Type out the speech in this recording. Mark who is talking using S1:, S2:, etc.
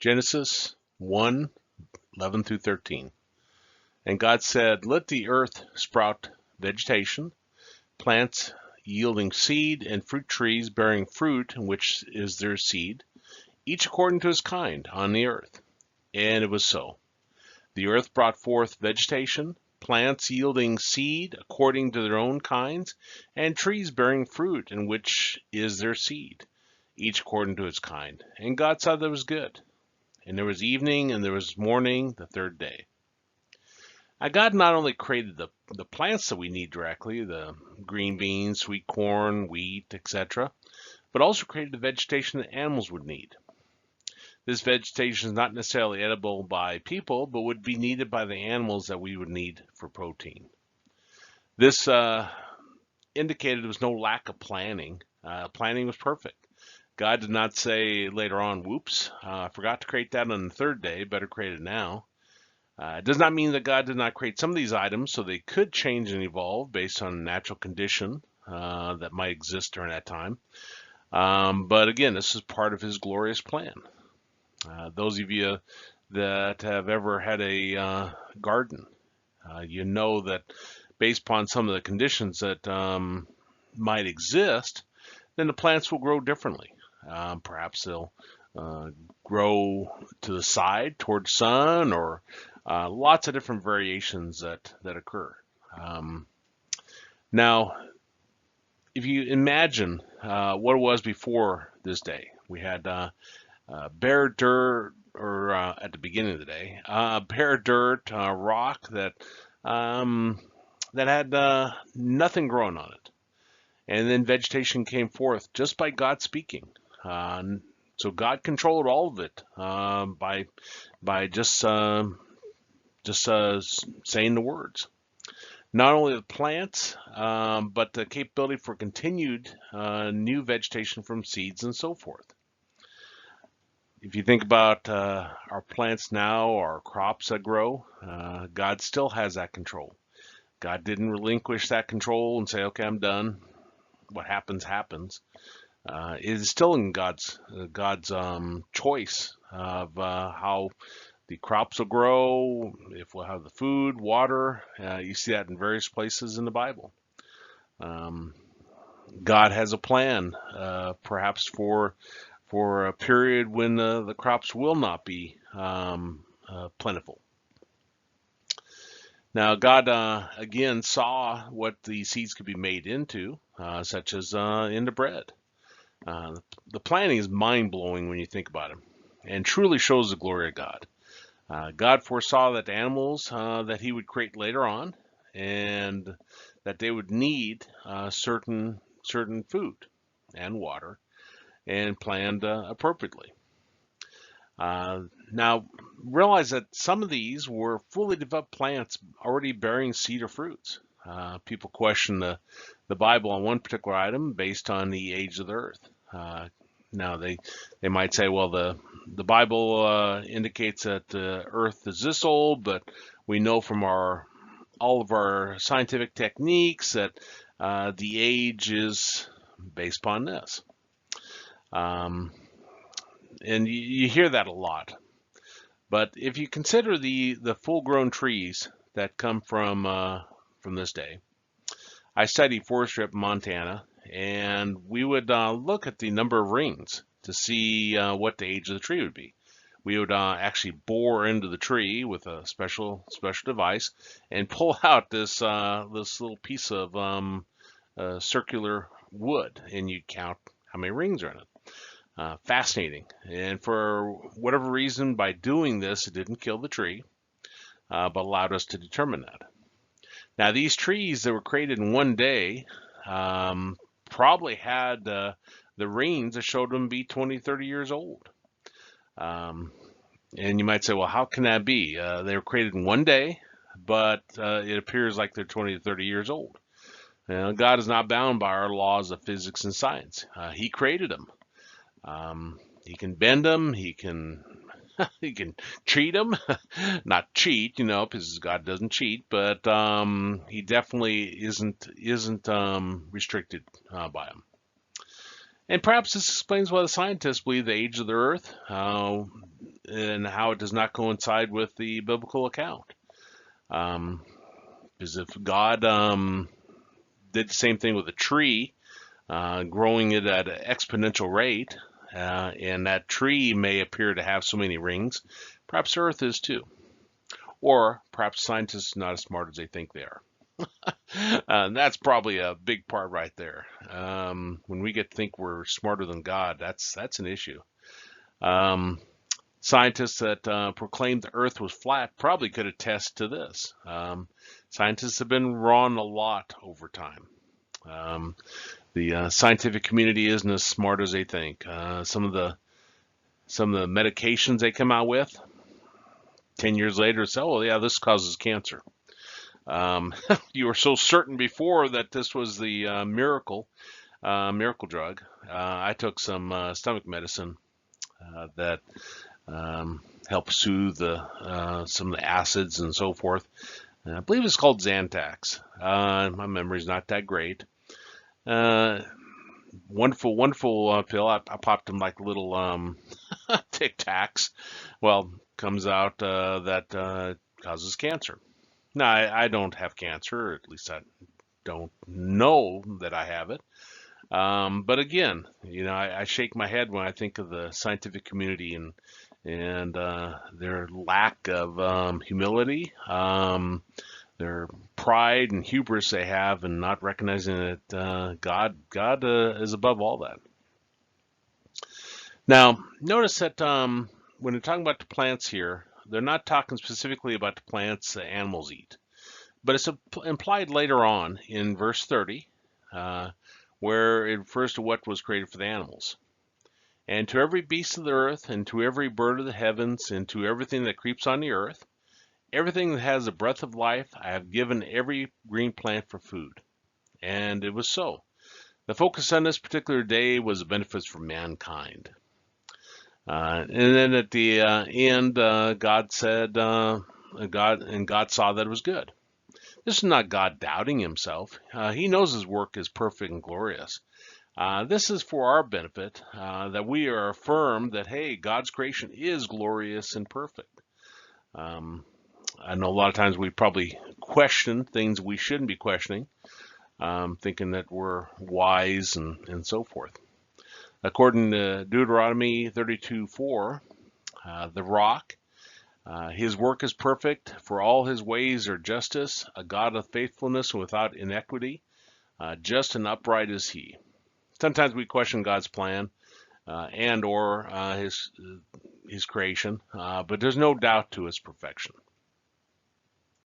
S1: Genesis 1:11 through 13. And God said, "Let the earth sprout vegetation, plants yielding seed, and fruit trees bearing fruit in which is their seed, each according to his kind on the earth." And it was so. The earth brought forth vegetation, plants yielding seed according to their own kinds, and trees bearing fruit in which is their seed, each according to its kind. And God saw that it was good. And there was evening and there was morning the third day. Now, God not only created the plants that we need directly, the green beans, sweet corn, wheat, etc., but also created the vegetation that animals would need. This vegetation is not necessarily edible by people, but would be needed by the animals that we would need for protein. This indicated there was no lack of planning. Planning was perfect. God did not say later on, whoops, forgot to create that on the third day, better create it now. It does not mean that God did not create some of these items so they could change and evolve based on natural condition that might exist during that time. But again, this is part of his glorious plan. Those of you that have ever had a garden, you know that based upon some of the conditions that might exist, then the plants will grow differently. Perhaps they'll grow to the side towards sun, or lots of different variations that occur. Now, if you imagine what it was before this day, we had bare dirt, or at the beginning of the day, bare dirt, rock that had nothing growing on it. And then vegetation came forth just by God speaking. So God controlled all of it by just saying the words. Not only the plants, but the capability for continued new vegetation from seeds and so forth. If you think about our plants now, our crops that grow, God still has that control. God didn't relinquish that control and say, okay, I'm done. What happens, happens. It is still in God's choice of how the crops will grow, if we'll have the food, water. You see that in various places in the Bible. God has a plan, perhaps for a period when the crops will not be plentiful. Now, God again saw what the seeds could be made into, such as into bread. The planning is mind-blowing when you think about it, and truly shows the glory of God. God foresaw that the animals that he would create later on, and that they would need certain food and water, and planned appropriately. Now, realize that some of these were fully developed plants already bearing seed or fruits. People question the Bible on one particular item based on the age of the earth. Now, they might say, well, the Bible indicates that the earth is this old, but we know from all of our scientific techniques that the age is based upon this. And you hear that a lot. But if you consider the full-grown trees that come from this day, I studied forestry up in Montana, and we would look at the number of rings to see what the age of the tree would be. We would actually bore into the tree with a special device and pull out this little piece of circular wood, and you'd count how many rings are in it. Fascinating. And for whatever reason, by doing this, it didn't kill the tree, but allowed us to determine that. Now, these trees that were created in one day probably had the rings that showed them be 20, 30 years old. And you might say, well, how can that be? They were created in one day, but it appears like they're 20 to 30 years old. God is not bound by our laws of physics and science. He created them. He can bend them. He can cheat them. Not cheat, because God doesn't cheat, but he definitely isn't restricted by them. And perhaps this explains why the scientists believe the age of the Earth and how it does not coincide with the biblical account. Because if God did the same thing with a tree, growing it at an exponential rate, and that tree may appear to have so many rings, perhaps Earth is too. Or perhaps scientists are not as smart as they think they are. That's probably a big part right there. When we get to think we're smarter than God, that's an issue. Scientists that proclaimed the Earth was flat probably could attest to this. Scientists have been wrong a lot over time. The scientific community isn't as smart as they think. Some of the medications they come out with, 10 years later, say, oh yeah, this causes cancer. You were so certain before that this was the miracle drug. I took some stomach medicine that helped soothe some of the acids and so forth. I believe it's called Zantac. My memory's not that great. Wonderful pill. I popped them like little Tic Tacs. Well, comes out that causes cancer. Now, I don't have cancer, or at least I don't know that I have it. But again, I shake my head when I think of the scientific community and their lack of humility, their pride and hubris they have, and not recognizing that God is above all that. Now, notice that when they're talking about the plants here, they're not talking specifically about the plants that animals eat, but it's implied later on in verse 30, where it refers to what was created for the animals. And to every beast of the earth, and to every bird of the heavens, and to everything that creeps on the earth, everything that has the breath of life, I have given every green plant for food. And it was so. The focus on this particular day was the benefits for mankind. And then at the end, God said, God saw that it was good. This is not God doubting himself. He knows his work is perfect and glorious. This is for our benefit, that we are affirmed that, hey, God's creation is glorious and perfect. I know a lot of times we probably question things we shouldn't be questioning, thinking that we're wise and so forth. According to Deuteronomy 32:4, the rock, his work is perfect, for all his ways are justice, a God of faithfulness and without inequity, just and upright is he. Sometimes we question God's plan and or his creation, but there's no doubt to his perfection.